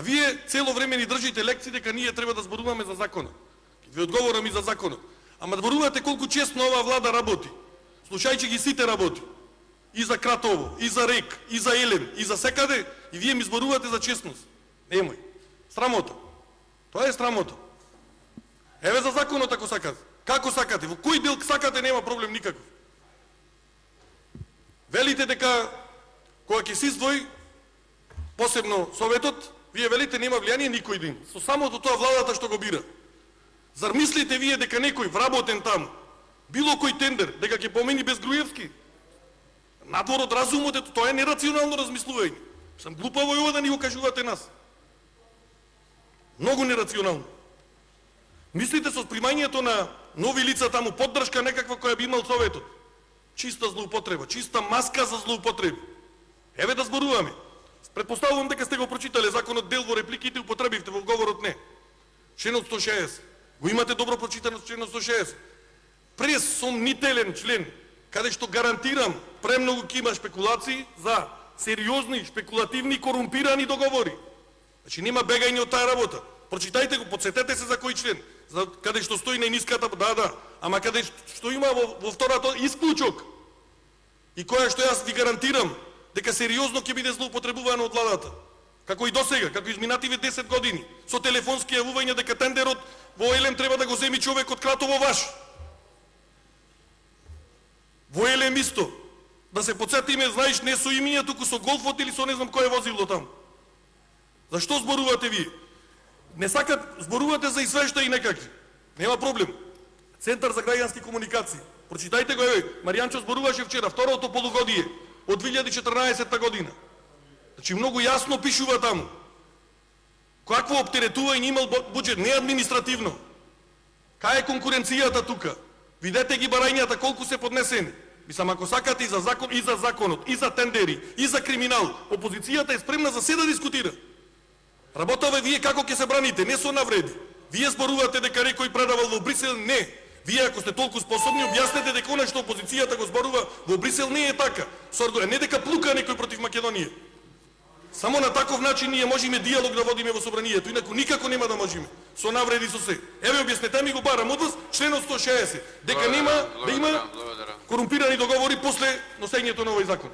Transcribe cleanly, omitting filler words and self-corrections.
А вие цело време ни држите лекции дека ние треба да зборуваме за законот. Ви одговорам и за законот. Ама зборувате колку честно оваа влада работи. Слушајќи ги сите работи. И за Кратово, и за РЕК, и за Елем, и за секаде, и вие ми зборувате за честност. Немој. Срамота. Тоа е срамота. Еве за законот ако сакате. Како сакате? Во кој дел сакате нема проблем никаков. Велите дека кога ќе се издвои посебно советот, вие велите нема влијание никој ден. Со самото тоа владата што го бира. Зар мислите вие дека некој вработен таму, било кој тендер, дека ќе помени без Груевски? Надвор од разумот, тоа е нерационално размислување. Сам глупаво е ова да ни го кажувате нас. Многу нерационално. Мислите со примањето на нови лица таму, поддршка некаква која би имал советот. Чиста злоупотреба, чиста маска за злоупотреби. Еве да зборуваме. Предпоставувам дека сте го прочитале законот, дел во репликите употребивте во говорот не. Членот 160. Го имате добро прочитано членот 160. Пресомнителен член, каде што гарантирам премногу ќе има шпекулации за сериозни, шпекулативни, корумпирани договори. Значи нема бегање од таа работа. Прочитајте го, подсетете се за кој член. За каде што стои најниската, да, ама каде што има во втората исклучок. И која што јас ви гарантирам дека сериозно ќе биде злоупотребувано од владата. Како и досега, како изминативе 10 години, со телефонски јавувања дека тендерот во Елем треба да го земи човек од Кратово ваш. Во Елем исто. Да се подсетиме, знаеш, не со имиња, туку со голфот или со не знам кој е возило таму. Зашто зборувате вие? Не сакат, зборувате за извештаи некакви. Нема проблем. Центар за граѓански комуникации. Прочитајте го, еве, Маријанчо зборуваше вчера, второто полугодие од 2014 година. Значи многу јасно пишува таму. Какво оптеретување имал буџет, не административно. Кај е конкуренцијата тука? Видете ги барањата колку се поднесени. Мислам, ако сакате и за закон, и за законот, и за тендери, и за криминал, опозицијата е спремна за се да дискутира. Работава вие како ќе се браните, не со навреди. Вие зборувате дека некој предавал во Брисел, не. Вие ако сте толку способни, објаснете дека она што опозицијата го зборува во Брисел не е така. Не дека плука некој против Македонија. Само на таков начин ние можеме диалог да водиме во собранието, инаку никако нема да можеме. Со навреди со се. Еве објаснете ми го барам од вас, членот 160, дека нема да има корумпирани договори после носењето на овој закон.